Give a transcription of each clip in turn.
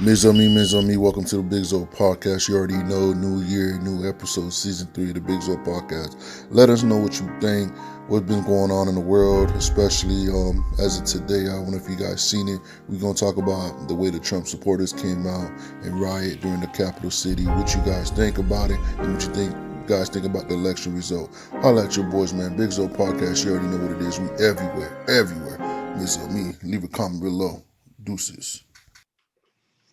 Ms. on me. Welcome to the Big Zo Podcast. You already know, new year, new episode, season 3 of the Big Zo Podcast. Let us know what you think, what's been going on in the world, especially as of today. I don't know if you guys seen it. We're going to talk about the way the Trump supporters came out and riot during the capital city, what you guys think about it, and what you guys think about the election result. Holla at your boys, man. Big Zo Podcast, you already know what it is. We everywhere. Ms. on me. Leave a comment below. Deuces.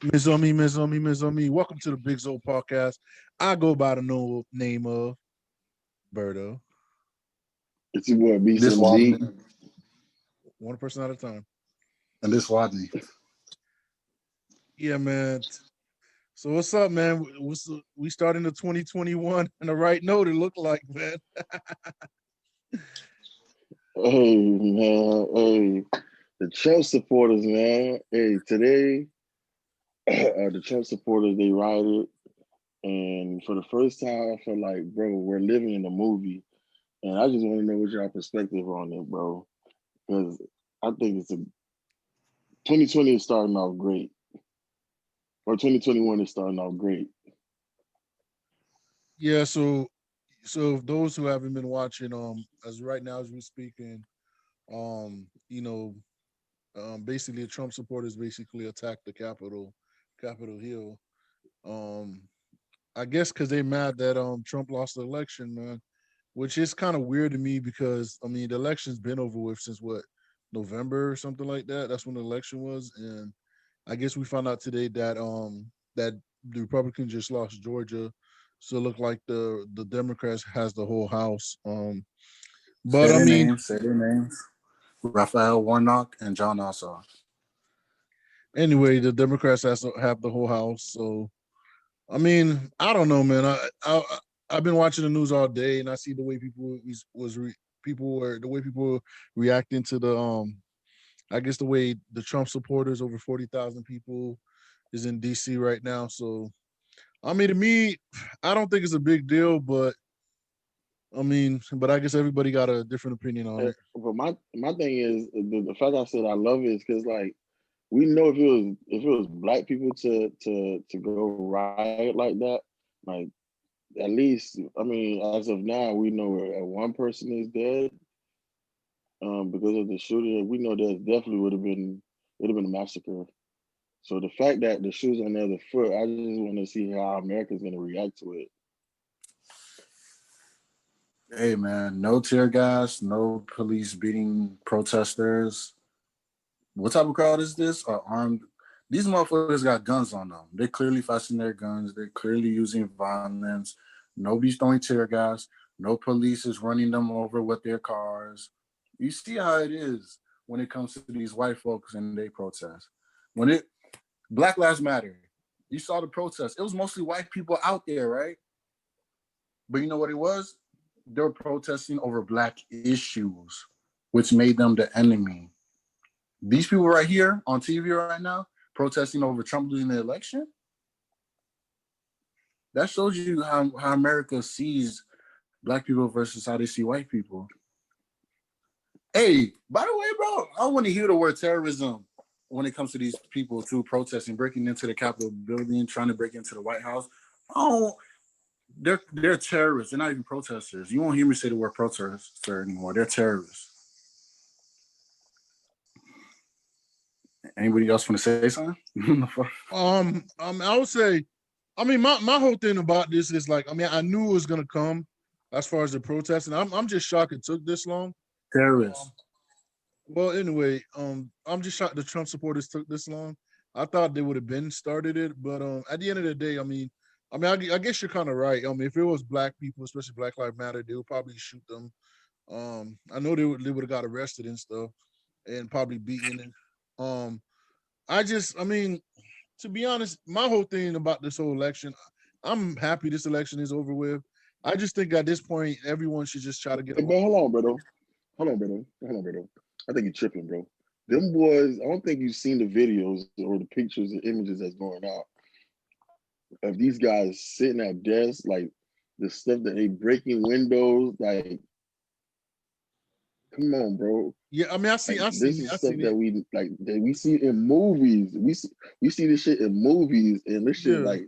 Ms. On me. Welcome to the Big Zo podcast. I go by the name of Berto, It's your boy B This Slim G. Waldman one person at a time. and this Rodney. Yeah, man. So what's up, man? We starting the 2021 on the right note. It looked like, man. Hey man, hey, the Trump supporters, man. Hey, today the Trump supporters they rioted, and for the first time, I feel like, bro, we're living in a movie, and I just want to know what your perspective on it, bro, because I think 2020 is starting off great, or 2021 is starting off great. Yeah. So those who haven't been watching, as right now as we're speaking, um, you know, basically the Trump supporters basically attacked the Capitol Hill. Um, I guess because they mad that Trump lost the election, man. Which is kind of weird to me because I mean the election's been over with since what, November or something like that. That's when the election was, and I guess we found out today that the Republicans just lost Georgia, so it looked like the Democrats has the whole house. But Say I their mean, names. Say their names. Raphael Warnock and John Ossoff. anyway, the Democrats have the whole house. So I mean, I don't know, man. I've been watching the news all day, and I see the way people were the way people were reacting to the I guess the way the Trump supporters, over 40,000 people, is in DC right now. So I mean, to me, I don't think it's a big deal, but I mean, but I guess everybody got a different opinion on it. But my thing is the fact I said I love it is because like we know if it was black people to go riot like that, like at least I mean as of now we know one person is dead because of the shooting. We know that definitely would have been a massacre. So the fact that the shoes on the other foot, I just want to see how America's gonna react to it. Hey man, no tear gas, no police beating protesters. What type of crowd is this? Are armed? These motherfuckers got guns on them. They clearly fasten their guns. They're clearly using violence. Nobody's throwing tear gas. No police is running them over with their cars. You see how it is when it comes to these white folks and they protest. When it Black Lives Matter, you saw the protest. It was mostly white people out there, right? But you know what it was? They were protesting over black issues, which made them the enemy. These people right here on TV right now protesting over Trump losing the election, that shows you how America sees black people versus how they see white people. Hey, by the way, bro, I want to hear the word terrorism when it comes to these people too protesting, breaking into the Capitol building, trying to break into the White House. Oh, they're terrorists. They're not even protesters. You won't hear me say the word protester anymore. They're terrorists. Anybody else want to say something? I would say, I mean, my whole thing about this is like, I mean, I knew it was gonna come as far as the protesting. I'm just shocked it took this long. Um, Terrorists. well, anyway, I'm just shocked the Trump supporters took this long. I thought they would have been started it, but at the end of the day, I guess you're kind of right. I mean, if it was black people, especially Black Lives Matter, they would probably shoot them. I know they would have got arrested and stuff, and probably beaten. And I mean, to be honest, my whole thing about this whole election, I'm happy this election is over with. I just think at this point, everyone should just try to get Hey, along. but hold on, bro. I think you're tripping, bro. Them boys, I don't think you've seen the videos or the pictures and images that's going out of these guys sitting at desks, like the stuff that they breaking windows, like Come on, bro. Yeah, I mean, I see This is stuff it. that we see in movies. We see this shit in movies, and this shit Yeah, like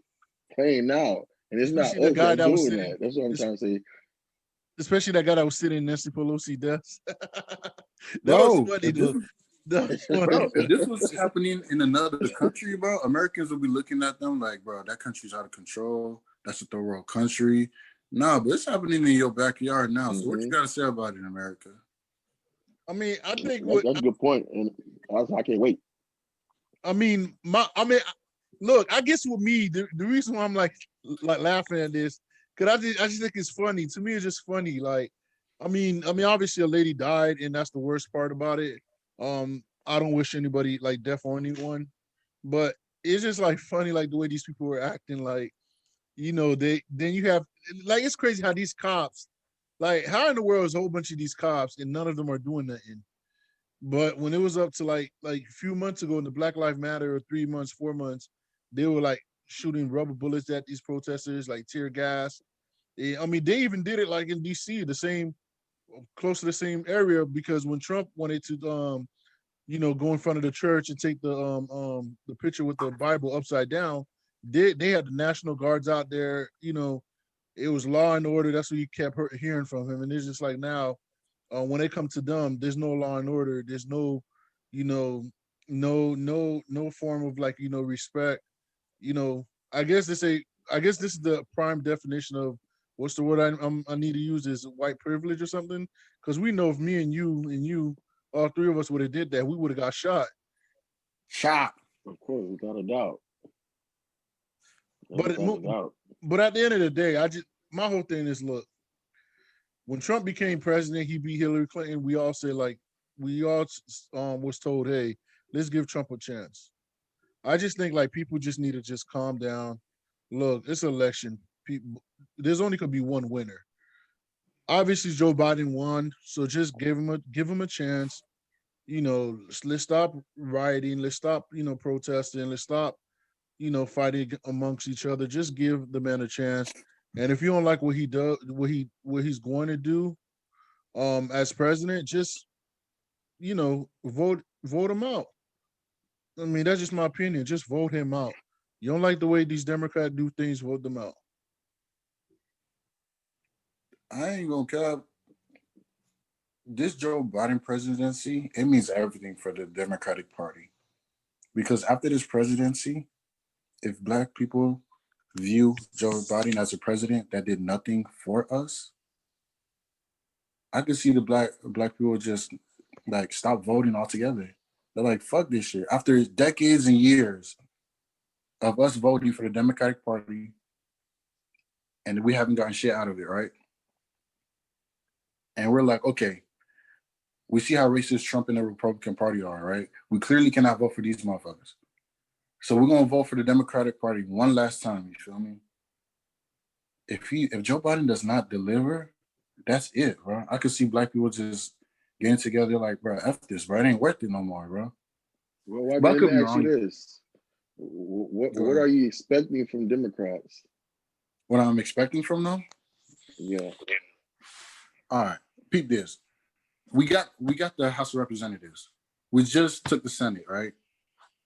playing out, and it's not especially the us guy that's that was doing sitting, that. That's what I'm trying to say, especially that guy that was sitting in Nancy Pelosi desk. That was Bro. funny If this though. was, That was funny. bro, if this was happening in another country, bro, Americans would be looking at them like, bro, that country's out of control. That's a third world country. No, but it's happening in your backyard now. So what you hmm got to say about it in America? I mean, I think that's a good point, and I can't wait. look, I guess with me, the reason why I'm like laughing at this, because I just think it's funny. To me, it's just funny. Like, obviously a lady died, and that's the worst part about it. I don't wish anybody like death on anyone, but it's just like funny, like the way these people were acting. Like, then you have like it's crazy how these cops, like, how in the world is a whole bunch of these cops and none of them are doing nothing? But when it was up to like a few months ago in the Black Lives Matter, or 3 months, 4 months, they were like shooting rubber bullets at these protesters, like tear gas. They even did it like in DC, the same, close to the same area, because when Trump wanted to go in front of the church and take the picture with the Bible upside down, they had the National Guards out there. It was law and order. That's what you kept hearing from him. And it's just like now, when they come to them, there's no law and order. There's no, you know, no form of like respect. I guess I guess this is the prime definition of what's the word I need to use, is white privilege or something. Because we know if me and you, all three of us would have did that, we would have got shot. Shot. Of course, without a doubt, But without a doubt. but at the end of the day, my whole thing is, look, when Trump became president, he beat Hillary Clinton. We all said, like, we all was told, hey, let's give Trump a chance. I just think like people just need to just calm down. Look, it's an election. People, there's only could be one winner. Obviously, Joe Biden won, so just give him a chance. Let's stop rioting. Let's stop protesting. Let's stop fighting amongst each other. Just give the man a chance. And if you don't like what he does, what he's going to do, as president, just vote him out. That's just my opinion. Just vote him out. You don't like the way these Democrats do things, vote them out. I ain't gonna cap. This Joe Biden presidency, it means everything for the Democratic Party. Because after this presidency, if black people view Joe Biden as a president that did nothing for us, I could see the black people just like stop voting altogether. They're like, fuck this shit. After decades and years of us voting for the Democratic Party, and we haven't gotten shit out of it, right? And we're like, okay, we see how racist Trump and the Republican Party are, right? We clearly cannot vote for these motherfuckers. So we're gonna vote for the Democratic Party one last time, you feel me? If Joe Biden does not deliver, that's it, bro. I could see black people just getting together like, bro, F this, bro. It ain't worth it no more, bro. Well, why But I didn't could be I ask you wrong. this? What are you expecting from Democrats? What I'm expecting from them? Yeah. All right, peep this. We got the House of Representatives. We just took the Senate, right?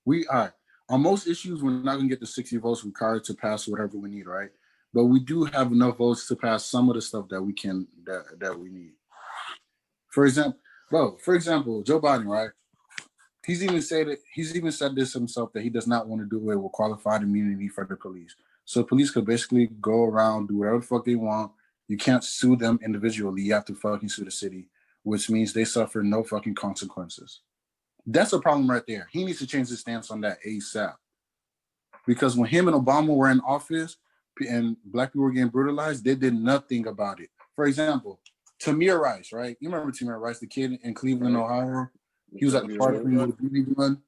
All right. On most issues, we're not gonna get the 60 votes required to pass whatever we need, right? But we do have enough votes to pass some of the stuff that we can that we need. For example, Joe Biden, right? He's even said this himself, that he does not want to do away with qualified immunity for the police. So police could basically go around, do whatever the fuck they want. You can't sue them individually. You have to fucking sue the city, which means they suffer no fucking consequences. That's a problem right there. He needs to change his stance on that ASAP. Because when him and Obama were in office and black people were getting brutalized, they did nothing about it. For example, Tamir Rice, right? You remember Tamir Rice, the kid in Cleveland, Right. Ohio? He was at the park with a BB gun.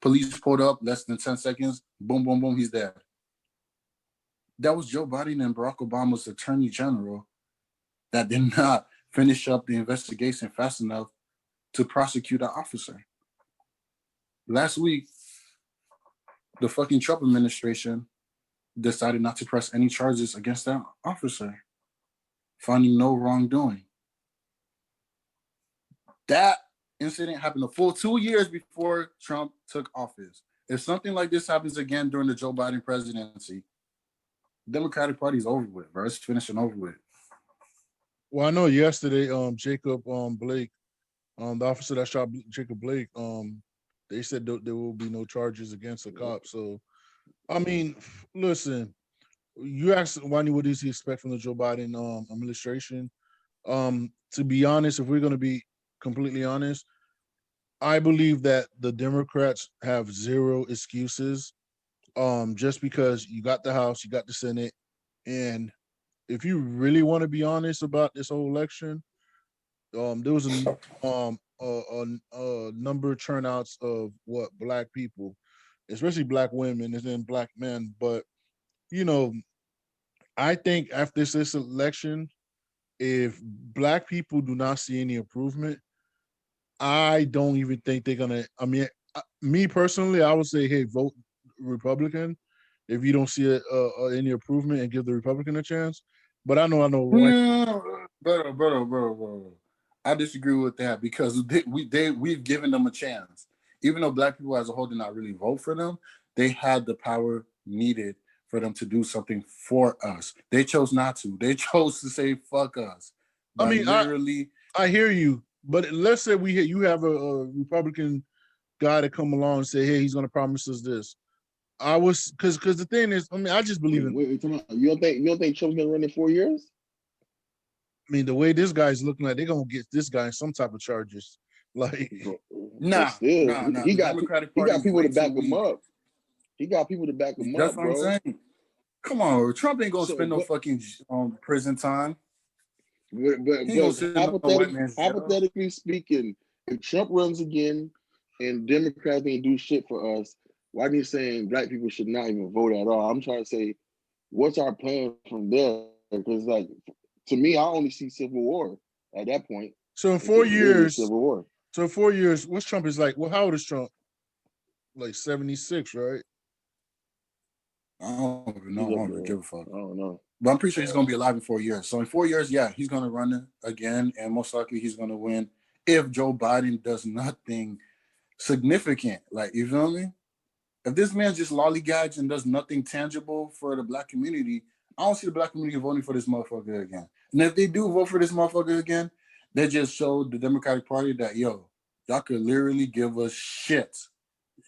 Police pulled up, less than 10 seconds. Boom, boom, boom, he's dead. That was Joe Biden and Barack Obama's attorney general that did not finish up the investigation fast enough to prosecute an officer. Last week, the fucking Trump administration decided not to press any charges against that officer, finding no wrongdoing. That incident happened a full 2 years before Trump took office. If something like this happens again during the Joe Biden presidency, Democratic Party is over with, bro. It's finishing over with. Well, I know yesterday, Jacob Blake, the officer that shot Jacob Blake, they said there will be no charges against the cop. So, I mean, listen, you asked Wani what does he expect from the Joe Biden administration. To be honest, if we're going to be completely honest, I believe that the Democrats have zero excuses. Just because you got the House, you got the Senate, and if you really want to be honest about this whole election, there was a number of turnouts of what black people, especially black women and then black men. But you know, I think after this election, if black people do not see any improvement, I don't even think they're gonna. I mean, me personally, I would say, hey, vote Republican if you don't see any improvement and give the Republican a chance. But I know, like, Bro. I disagree with that because we've given them a chance. Even though black people as a whole did not really vote for them, they had the power needed for them to do something for us. They chose not to. They chose to say fuck us. I mean, literally, I hear you, but let's say you have a Republican guy to come along and say, hey, he's going to promise us this. I was because the thing is, I mean, I just believe in. Wait, you don't think Trump's gonna run in 4 years? I mean, the way this guy's looking like, they're gonna get this guy some type of charges. Like, nah. He got people to back him up. He got people to back him That's up, what bro. I'm saying. Come on, Trump ain't gonna spend no fucking prison time. But hypothetically speaking, if Trump runs again and Democrats ain't do shit for us, why are you saying black people should not even vote at all? I'm trying to say, what's our plan from there? Because, like, to me, I only see civil war at that point. So in 4 years, civil war. So in 4 years, what's Trump is like? Well, how old is Trump? Like 76, right? I don't even know. I don't even give a fuck. I don't know. But I'm pretty sure he's going to be alive in 4 years. So in 4 years, yeah, he's going to run it again. And most likely he's going to win if Joe Biden does nothing significant. Like, you feel me? If this man just lollygags and does nothing tangible for the black community, I don't see the black community voting for this motherfucker again. And if they do vote for this motherfucker again, they just showed the Democratic Party that, yo, y'all could literally give us shit.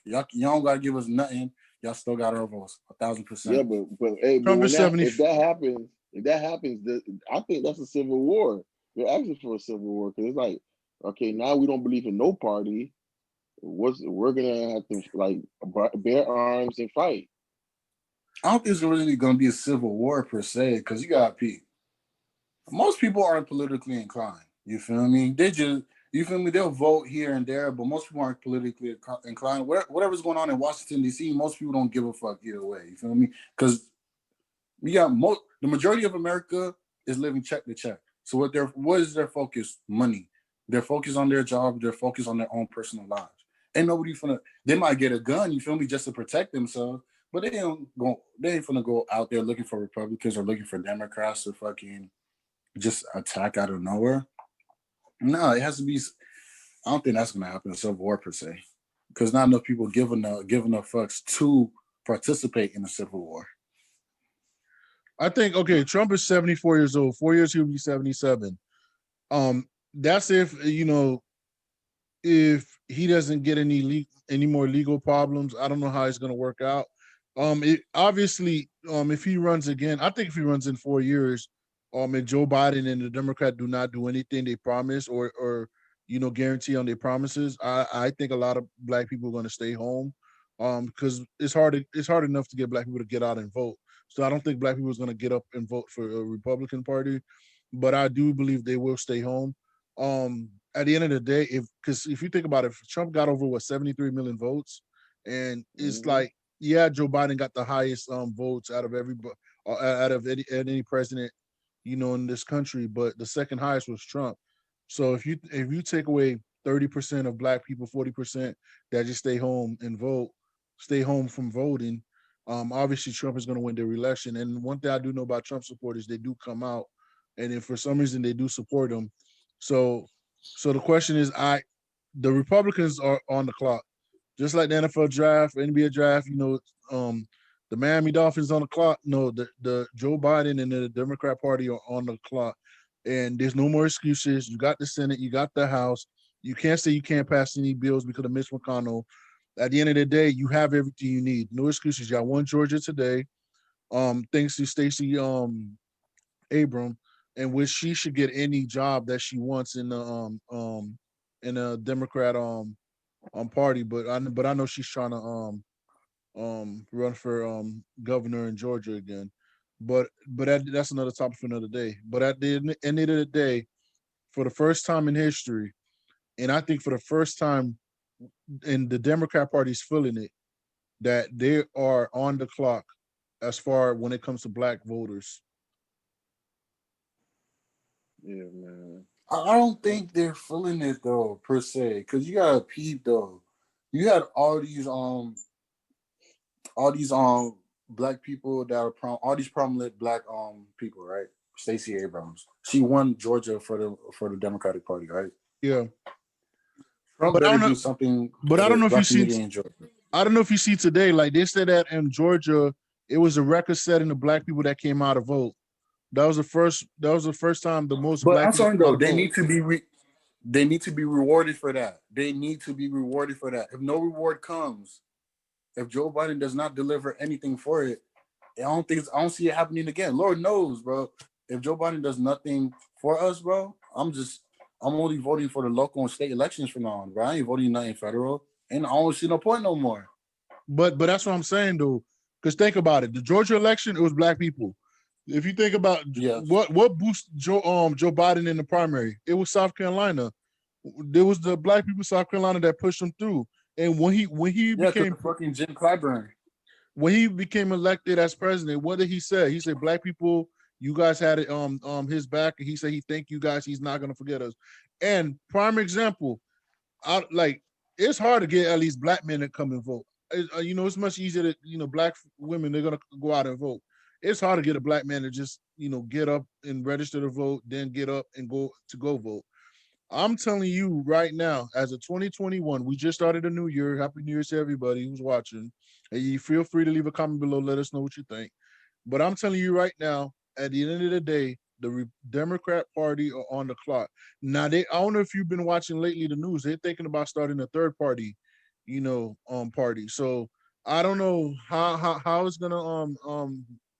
Y'all don't got to give us nothing. Y'all still got our votes, 1,000%. Yeah, but hey, Trump is 70. If that happens, I think that's a civil war. They're asking for a civil war because it's like, okay, now we don't believe in no party. We're gonna have to like bear arms and fight. I don't think it's really gonna be a civil war per se, because you got people. Most people aren't politically inclined. You feel me? You feel me? They'll vote here and there, but most people aren't politically inclined. Whatever's going on in Washington, D.C., most people don't give a fuck either way. You feel me? Because the majority of America is living check to check. So what is their focus? Money. They're focused on their job. They're focused on their own personal lives. Ain't nobody they might get a gun, you feel me, just to protect themselves, but they ain't finna go out there looking for Republicans or looking for Democrats to fucking just attack out of nowhere. No, it has to be. I don't think that's gonna happen in a civil war per se, because not enough people give enough fucks to participate in a civil war. I think Trump is 74 years old. 4 years he'll be 77. That's if he doesn't get any more legal problems. I don't know how it's gonna work out. Obviously, if he runs again, I think if he runs in 4 years, and Joe Biden and the Democrat do not do anything they promise or guarantee on their promises, I think a lot of black people are going to stay home, because it's hard enough to get black people to get out and vote. So I don't think black people is going to get up and vote for a Republican Party, but I do believe they will stay home. At the end of the day, because if you think about it, if Trump got over 73 million votes, and it's like, yeah, Joe Biden got the highest votes out of any president, in this country, but the second highest was Trump. So if you take away 30% of black people, 40% that just stay home and vote, stay home from voting, obviously Trump is going to win the re-election. And one thing I do know about Trump supporters, they do come out, and if for some reason they do support him. So So the question is, the Republicans are on the clock, just like the NFL draft, NBA draft. The Miami Dolphins on the clock. No, the Joe Biden and the Democrat Party are on the clock, and there's no more excuses. You got the Senate, you got the House. You can't say you can't pass any bills because of Mitch McConnell. At the end of the day, you have everything you need. No excuses. Y'all won Georgia today. Thanks to Stacey Abram, in which she should get any job that she wants in a Democrat party. But I know she's trying to run for governor in Georgia again. But that's another topic for another day. But at the end of the day, for the first time in history, and I think for the first time in the Democrat Party's feeling it, that they are on the clock as far when it comes to black voters. Yeah, man. I don't think they're feeling it though, per se, because you gotta peep though. You had all these black people that are all these prominent black people, right? Stacey Abrams. She won Georgia for the Democratic Party, right? Yeah. Trump But I better don't know. do something But for I the don't know if you black see. community in Georgia. I don't know if you see today. Like they said that in Georgia, it was a record setting of black people that came out to vote. That was the first. That was the first time the most But black I'm people sorry came out though, to vote. they need to be rewarded for that. They need to be rewarded for that. If no reward comes, if Joe Biden does not deliver anything for it, I don't see it happening again. Lord knows, bro. If Joe Biden does nothing for us, bro, I'm only voting for the local and state elections from now on, bro. I ain't voting nothing federal. And I don't see no point no more. But that's what I'm saying though. Because think about it, the Georgia election, it was black people. If you think about Yeah. what boosted Joe Biden in the primary, it was South Carolina. There was the black people of South Carolina that pushed him through. And Yeah, because the fucking Jim Clyburn. when he became elected as president, what did he say? He said, "Black people, you guys had it his back," and he said he thanked you guys. He's not gonna forget us. And prime example, like it's hard to get at least black men to come and vote. It's much easier to black women they're gonna go out and vote. It's hard to get a black man to just get up and register to vote, then get up and go vote. I'm telling you right now, as of 2021, we just started a new year. Happy New Year to everybody who's watching. And you feel free to leave a comment below. Let us know what you think. But I'm telling you right now, at the end of the day, the Democrat Party are on the clock. Now, I don't know if you've been watching lately the news. They're thinking about starting a third party, party. So I don't know how it's gonna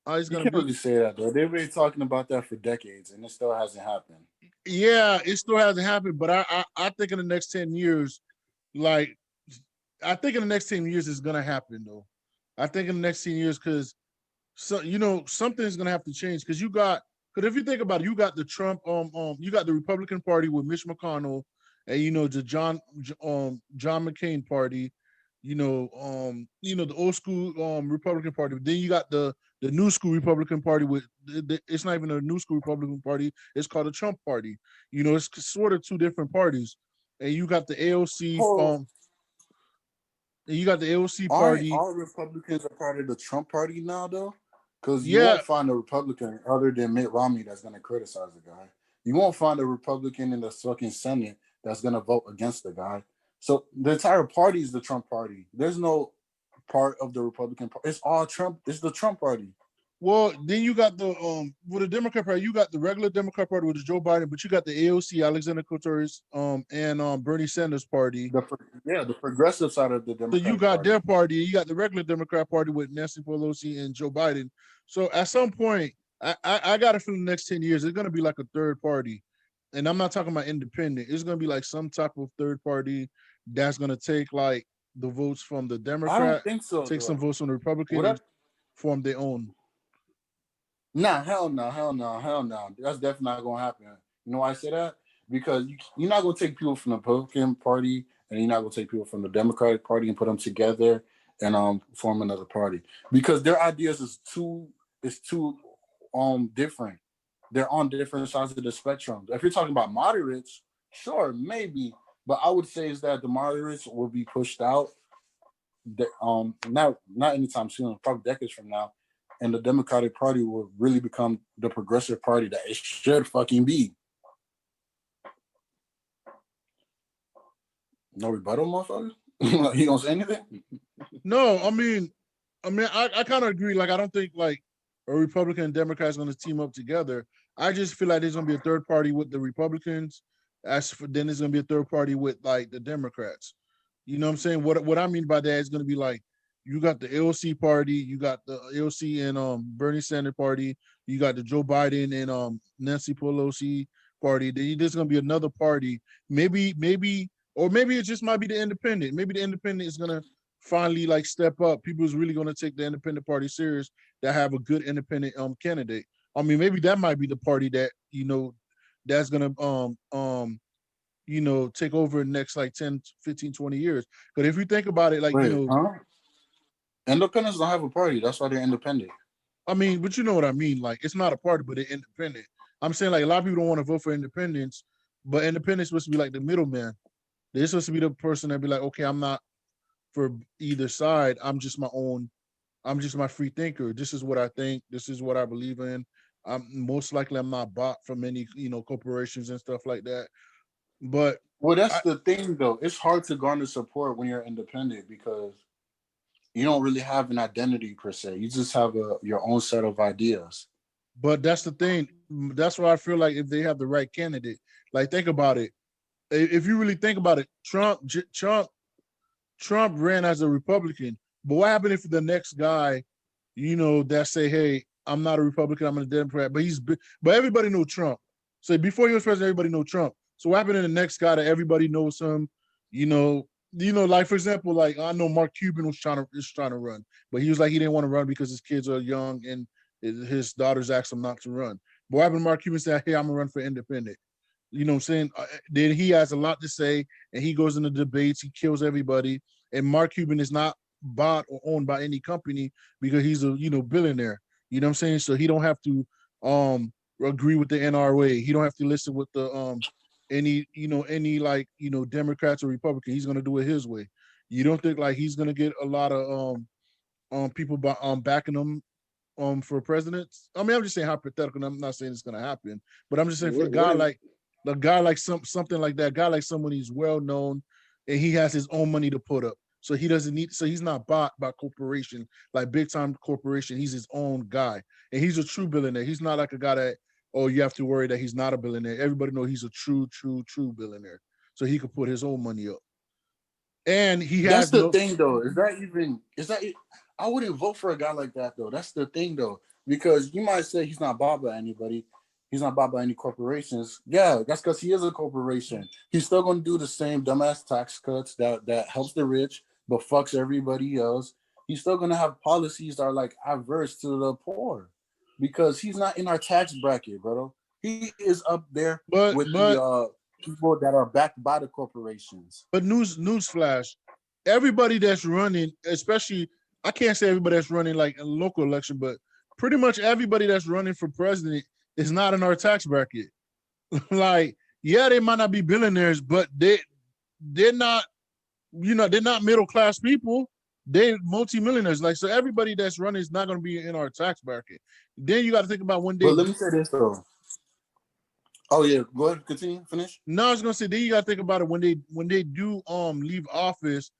how it's You gonna can't be. really say that though. They've been talking about that for decades, and it still hasn't happened. Yeah, it still hasn't happened, but I think in the next 10 years, like I think in the next 10 years it's gonna happen though. I think in the next 10 years, because something's gonna have to change because if you think about it, you got the Trump you got the Republican Party with Mitch McConnell and the John McCain party, the old school Republican Party. Then you got the new school Republican Party with it's not even a new school Republican Party, it's called the Trump Party. It's sort of two different parties. And you got the AOC Oh, and you got the AOC aren't party. all Republicans a part of the Trump party now though? Because you Yeah, won't find a Republican other than Mitt Romney that's going to criticize the guy. You won't find a Republican in the fucking Senate that's going to vote against the guy. So the entire party is the Trump party. There's no part of the Republican party. It's all Trump. It's the Trump party. well, then you got the with the Democrat Party, you got the regular Democrat Party with Joe Biden, but you got the AOC, Alexander Couture's, and Bernie Sanders party. The progressive side of the So you Democratic got Party. their party, you got the regular Democrat Party with Nancy Pelosi and Joe Biden. So at some point, I got to feel the next 10 years, it's gonna be like a third party. And I'm not talking about independent, it's gonna be like some type of third party that's gonna take like the votes from the I don't Democrat, think so take some though. votes from the Republican, What I and form their own. Nah, hell no, hell no, hell no. That's definitely not gonna happen. You know why I say that? Because you're not gonna take people from the Republican Party and you're not gonna take people from the Democratic Party and put them together and form another party because their ideas is too different. They're on different sides of the spectrum. If you're talking about moderates, sure, maybe, but I would say is that the moderates will be pushed out. Not anytime soon, probably decades from now, and the Democratic Party will really become the progressive party that it should fucking be. No rebuttal, motherfucker. He gonna say anything? No, I kind of agree. Like, I don't think like a Republican and Democrats going to team up together. I just feel like there's going to be a third party with the Republicans. Then there's going to be a third party with like the Democrats. You know what I'm saying? What I mean by that is going to be like you got the AOC party, you got the AOC and Bernie Sanders party, you got the Joe Biden and Nancy Pelosi party. Then there's going to be another party. Maybe, or maybe it just might be the independent. Maybe the independent is going to finally like step up. People is really going to take the independent party serious that have a good independent candidate. I mean, maybe that might be the party that that's going to take over the next like 10, 15, 20 years. But if you think about it, like, Wait, huh? Independents don't have a party. That's why they're independent. I mean, but you know what I mean? Like, it's not a party, but they're independent. I'm saying like a lot of people don't want to vote for independents, but independents supposed to be like the middleman. They're supposed to be the person that be like, okay, I'm not for either side. I'm just my own. I'm just my free thinker. This is what I think. This is what I believe in. Most likely I'm not bought from any corporations and stuff like that. But well, that's the thing though. It's hard to garner support when you're independent because you don't really have an identity per se. You just have your own set of ideas. But that's the thing. That's why I feel like if they have the right candidate, like think about it. If you really think about it, Trump ran as a Republican. But what happened if the next guy, that say, hey, I'm not a Republican, I'm a Democrat, but everybody know Trump. So before he was president, everybody know Trump. So what happened to the next guy that everybody knows him? Like for example, like I know Mark Cuban was trying to run, but he was like he didn't want to run because his kids are young and his daughters asked him not to run. But what happened to Mark Cuban said, hey, I'm gonna run for independent. You know what I'm saying? Then he has a lot to say, and he goes into debates. He kills everybody. And Mark Cuban is not bought or owned by any company because he's a billionaire. You know what I'm saying? So he don't have to agree with the NRA. He don't have to listen with the any Democrats or Republicans. He's gonna do it his way. You don't think like he's gonna get a lot of people backing him for president? I mean, I'm just saying hypothetical. I'm not saying it's gonna happen, but I'm just saying for a guy like something like that, guy like someone he's well known and he has his own money to put up. So he doesn't need, so he's not bought by corporation, like big time corporation. He's his own guy. And he's a true billionaire. He's not like a guy that, oh, you have to worry that he's not a billionaire. Everybody knows he's a true billionaire. So he could put his own money up. And he has That's the thing though. Is that I wouldn't vote for a guy like that though. That's the thing though. Because you might say he's not bought by anybody. He's not bought by any corporations. Yeah, that's because he is a corporation. He's still going to do the same dumbass tax cuts that helps the rich but fucks everybody else. He's still going to have policies that are like adverse to the poor because he's not in our tax bracket, bro. He is up there with the people that are backed by the corporations. But newsflash, everybody that's running, especially, I can't say everybody that's running like a local election, but pretty much everybody that's running for president is not in our tax bracket. Like, yeah, they might not be billionaires, but they're not, they're not middle class people. They're multimillionaires. Like, so everybody that's running is not going to be in our tax bracket. Then you got to think about when they. But let me say this though. Oh yeah, go ahead, continue, finish. No, I was gonna say then you got to think about it when they do leave office.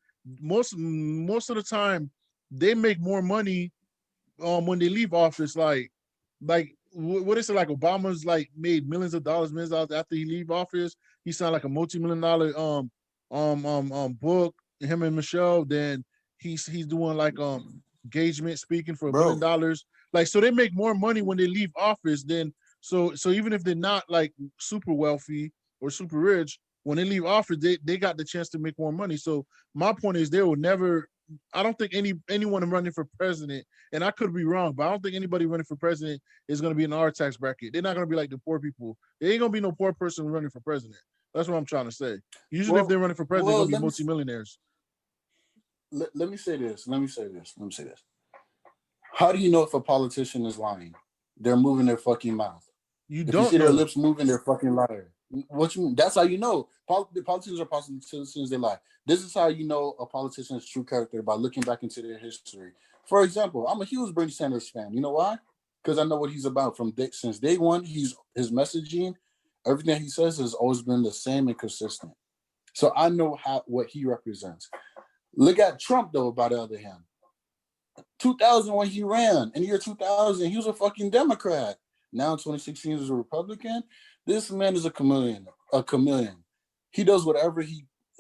Most of the time, they make more money when they leave office. Like what is it, like Obama's like made millions of dollars after he leave office. He signed like a multi-million-dollar book, him and Michelle. Then he's doing like engagement speaking for $1 million. Like, so they make more money when they leave office than so even if they're not like super wealthy or super rich, when they leave office, they got the chance to make more money. So my point is they will never. I don't think anyone running for president, and I could be wrong, but I don't think anybody running for president is going to be in our tax bracket. They're not going to be like the poor people. There ain't going to be no poor person running for president. That's what I'm trying to say. Usually, if they're running for president, they're going to be multimillionaires. Let me say this. How do you know if a politician is lying? They're moving their fucking mouth. If you see their lips moving, they're fucking liar. What you mean? That's how you know. The politicians are politicians, they lie. This is how you know a politician's true character, by looking back into their history. For example, I'm a huge Bernie Sanders fan. You know why? Because I know what he's about since day one. His messaging, everything he says has always been the same and consistent. So I know what he represents. Look at Trump, though, by the other hand. 2000, when he ran, in the year 2000, he was a fucking Democrat. Now in 2016, he's a Republican. This man is a chameleon. He does whatever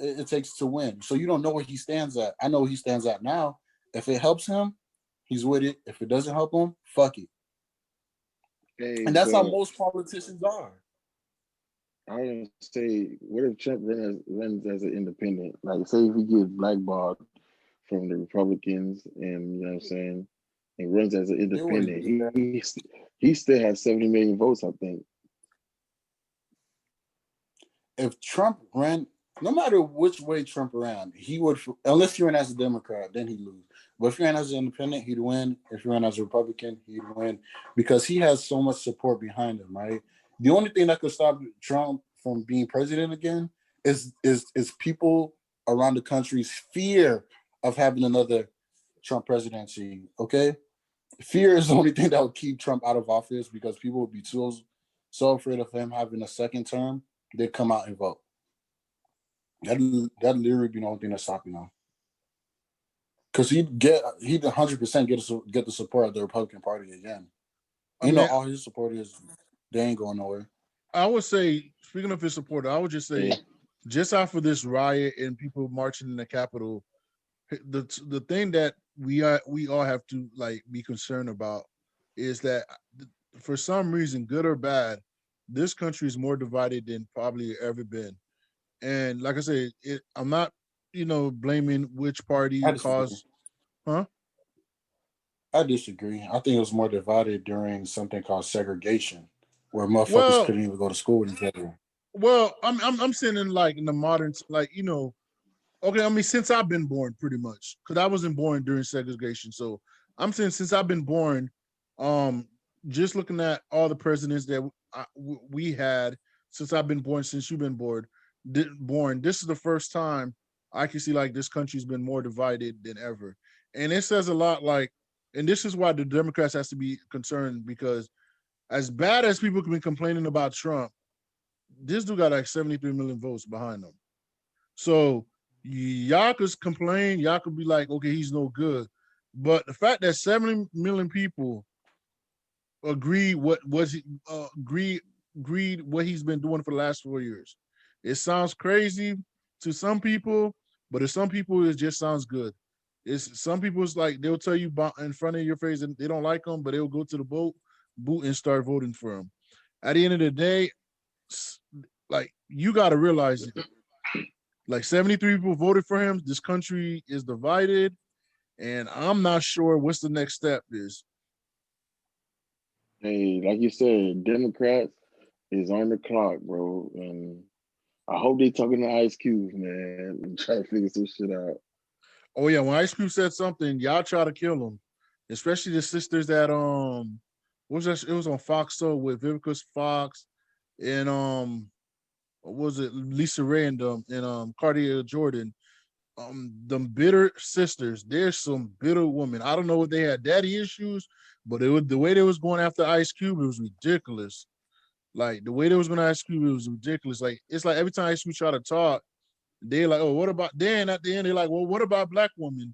it takes to win. So you don't know where he stands at. I know where he stands at now. If it helps him, he's with it. If it doesn't help him, fuck it. Hey, And that's how most politicians are. I was gonna say, what if Trump runs as an independent? Like, say if he gets blackballed from the Republicans, and you know what I'm saying, and runs as an independent, he still has 70 million votes, I think. If Trump ran, no matter which way Trump ran, he would, unless he ran as a Democrat, then he'd lose. But if he ran as an independent, he'd win. If he ran as a Republican, he'd win, because he has so much support behind him, right? The only thing that could stop Trump from being president again is people around the country's fear of having another Trump presidency, okay? Fear is the only thing that would keep Trump out of office, because people would be so afraid of him having a second term, they'd come out and vote. That'd literally be the only thing that's stopping him. Because he'd 100% get the support of the Republican Party again. All his supporters, they ain't going nowhere. I would say, speaking of his supporter, I would just say, just after this riot and people marching in the Capitol, the thing that we all have to be concerned about is that for some reason, good or bad, this country is more divided than probably ever been. And like I said, I'm not, blaming which party caused, huh? I disagree. I think it was more divided during something called segregation, where motherfuckers couldn't even go to school with each other. Well, I'm saying in the modern, okay, I mean, since I've been born, pretty much, because I wasn't born during segregation. So I'm saying since I've been born, just looking at all the presidents that we had since I've been born, since you've been born, this is the first time I can see this country's been more divided than ever. And it says a lot, and this is why the Democrats has to be concerned, because as bad as people have been complaining about Trump, this dude got 73 million votes behind him. So y'all could complain, y'all could be like, okay, he's no good. But the fact that 70 million people agreed what he's been doing for the last 4 years. It sounds crazy to some people, but to some people it just sounds good. Some people it's they'll tell you in front of your face and they don't like him, but they'll go to the boot and start voting for him. At the end of the day, you got to realize it. 73 people voted for him. This country is divided, and I'm not sure what's the next step is. Hey, like you said, Democrats is on the clock, bro, and I hope they talking to Ice Cube, man, and try to figure some shit out. Oh yeah, when Ice Cube said something, y'all try to kill him, especially the sisters that what was that? It was on Fox Soul with Vivica Fox and what was it, Lisa Ray and Cartier Jordan. Them bitter sisters. There's some bitter women. I don't know if they had daddy issues, but it was the way they was going after Ice Cube. It was ridiculous. The way they was going to Ice Cube, it was ridiculous. It's like every time Ice Cube try to talk, they're like, "Oh, what about?" Then at the end, they're like, "Well, what about black women?"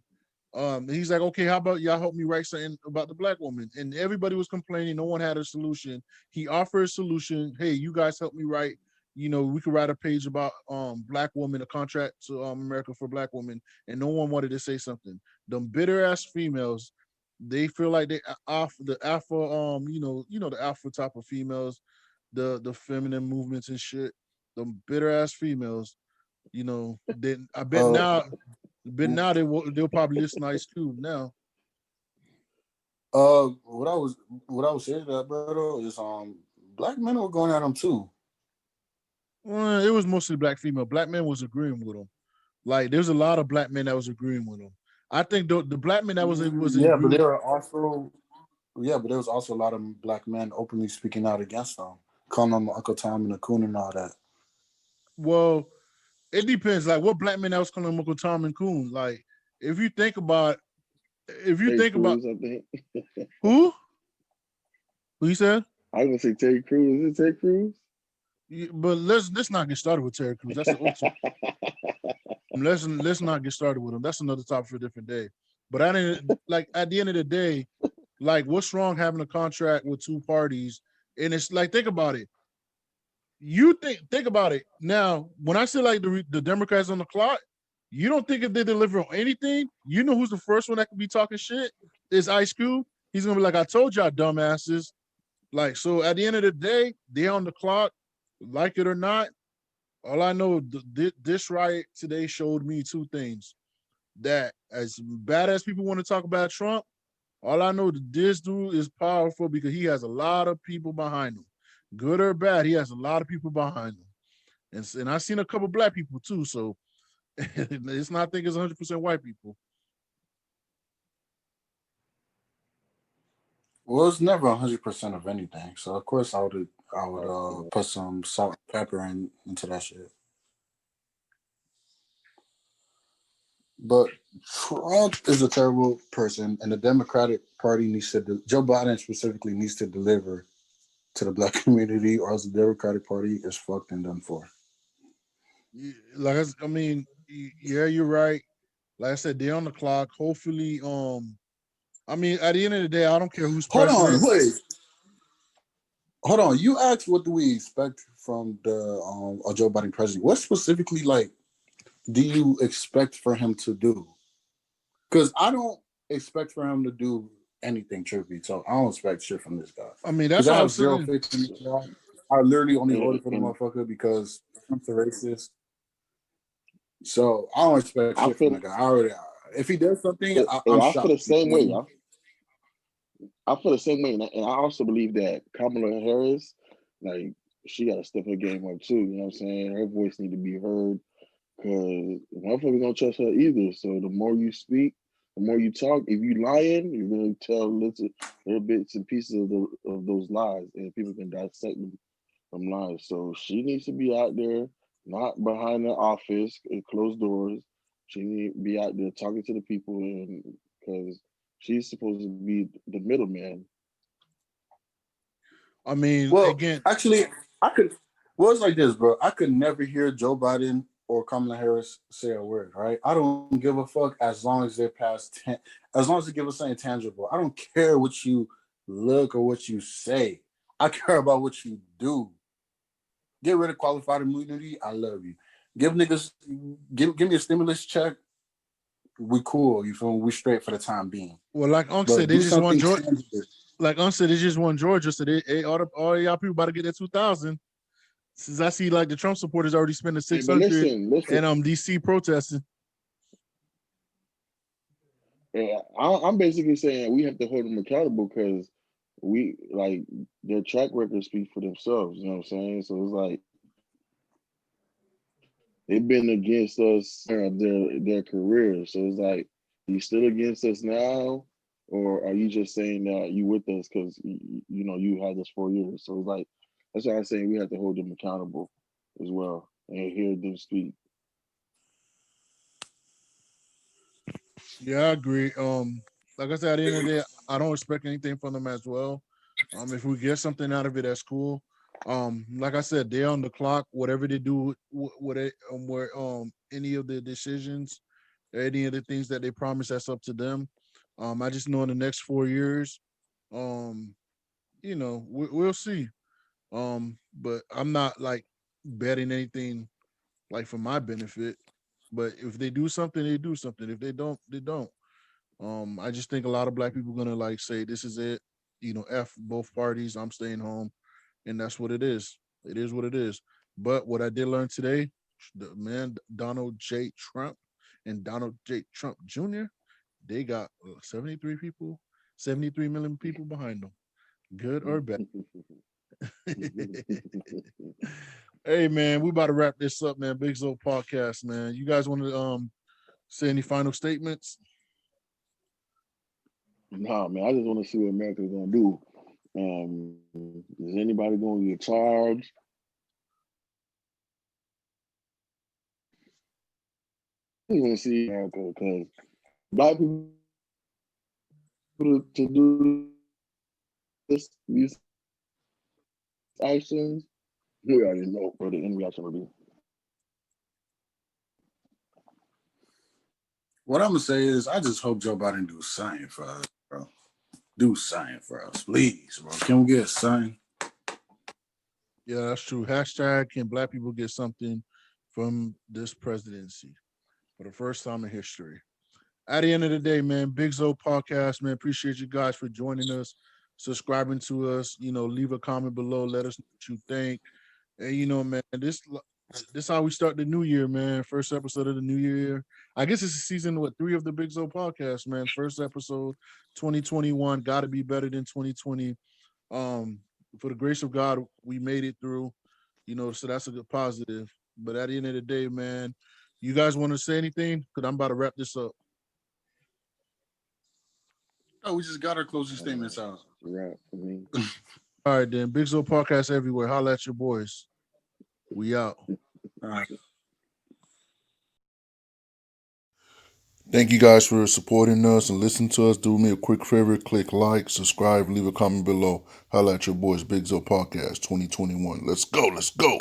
He's like, "Okay, how about y'all help me write something about the black woman?" And everybody was complaining. No one had a solution. He offered a solution. Hey, you guys help me write. We could write a page about black women, a contract to America for black women, and no one wanted to say something. Them bitter ass females, they feel like they off the alpha, the alpha type of females, the feminine movements and shit. Them bitter ass females, then I bet now they'll probably listen to Ice Cube now. What I was saying to that, brother, is black men were going at him too. Well, it was mostly black female. Black men was agreeing with him. There's a lot of black men that was agreeing with him. I think the black men that was yeah, but there was also a lot of black men openly speaking out against him, calling him Uncle Tom and a coon and all that. Well, it depends. What black men that was calling him Uncle Tom and coon? If you think about, about who you said, I was gonna say Ted Cruz. Is it Ted Cruz? But let's not get started with Terry Crews. That's the ultimate. Let's not get started with him. That's another topic for a different day. But I didn't like at the end of the day, like what's wrong having a contract with two parties? And it's like think about it. You think about it now. When I say like the Democrats on the clock, you don't think if they deliver on anything, you know who's the first one that could be talking shit is Ice Cube. He's gonna be like, I told y'all, dumbasses. Like so, at the end of the day, they're on the clock, like it or not. All I know, this riot today showed me two things. That as bad as people want to talk about Trump, all I know this dude is powerful because he has a lot of people behind him. Good or bad, he has a lot of people behind him. And I've seen a couple black people too, so it's not I think it's 100% white people. Well, it's never 100% of anything. So of course I would Okay. put some salt and pepper into that shit. But Trump is a terrible person, and the Democratic Party needs to. Joe Biden specifically needs to deliver to the black community, or else the Democratic Party is fucked and done for. Like I mean, yeah, you're right. Like I said, they're on the clock. Hopefully, I mean, at the end of the day, I don't care who's Hold on, president. wait. Hold on. You asked what do we expect from the Joe Biden president? What specifically like do you expect for him to do? Because I don't expect for him to do anything trippy. So I don't expect shit from this guy. I mean, Because that's I what I'm have zero saying. faith in this guy. I literally only voted for the And motherfucker because Trump's a racist. So I don't expect I shit from feel the guy. I already, if he does something, I'm I feel the shocked. You same know what I way. mean? I feel the same way, and I also believe that Kamala Harris, like, she got to step her game up too. You know what I'm saying? Her voice need to be heard because motherfuckers don't trust her either. So the more you speak, the more you talk. If you lying, you're gonna tell little bits and pieces of those lies, and people can dissect them lies. So she needs to be out there, not behind the office and closed doors. She need to be out there talking to the people, and because she's supposed to be the middleman. I mean, Well, again, actually, I could. Well, it's like this, bro. I could never hear Joe Biden or Kamala Harris say a word. Right? I don't give a fuck as long as they're past 10. As long as they give us something tangible. I don't care what you look or what you say. I care about what you do. Get rid of qualified immunity. I love you. Give niggas, give me a stimulus check. We cool. You feel me? We straight for the time being. well, like Unc said, But they do just want something Georgia. tangible. Like Unc said, they just want Georgia. So all y'all people about to get that 2,000. Since I see like the Trump supporters already spending Hey, but 600 listen. and DC protesting. Yeah, I'm basically saying we have to hold them accountable because we like their track record speaks for themselves. You know what I'm saying? So it's like they've been against us of their career. So it's like, are you still against us now, or are you just saying that you with us because you know you had this 4 years? So it's like that's why I'm saying we have to hold them accountable as well and hear them speak. Yeah, I agree. Like I said, at the end of the day, I don't expect anything from them as well. If we get something out of it, that's cool. Like I said, they're on the clock. Whatever they do, what where any of the decisions, any of the things that they promise, that's up to them. I just know in the next 4 years, um, we'll see. But I'm not like betting anything like for my benefit. But if they do something, they do something. If they don't, they don't. I just think a lot of black people are gonna like say this is it. F both parties. I'm staying home, and that's what it is. It is what it is. But what I did learn today, the man Donald J. Trump and Donald J. Trump Jr. They got 73 people, 73 million people behind them, good or bad. Hey man, we about to wrap this up, man. Big Zo podcast, man. You guys want to say any final statements? Nah, man, I just want to see what America's gonna do. Is anybody gonna get charged? We gonna see America because black people to do these actions, We already know what the end reaction will be. What I'm gonna say is, I just hope Joe Biden do something for us, bro. Do something for us, please, bro. Can we get something? Yeah, that's true. Hashtag can black people get something from this presidency for the first time in history? At the end of the day, man, Big Zo podcast, man. Appreciate you guys for joining us, subscribing to us. Leave a comment below. Let us know what you think. And man, this how we start the new year, man. First episode of the new year. I guess it's season 3 of the Big Zo podcast, man. First episode, 2021. Got to be better than 2020. Um, for the grace of God, we made it through. So that's a good positive. But at the end of the day, man, you guys want to say anything? Because I'm about to wrap this up. Oh, we just got our closing statements out. Right for me. All right, then. Big Zo podcast everywhere. Holla at your boys. We out. All right. Thank you guys for supporting us and listening to us. Do me a quick favor, click like, subscribe, leave a comment below. Holla at your boys, Big Zo Podcast 2021. Let's go.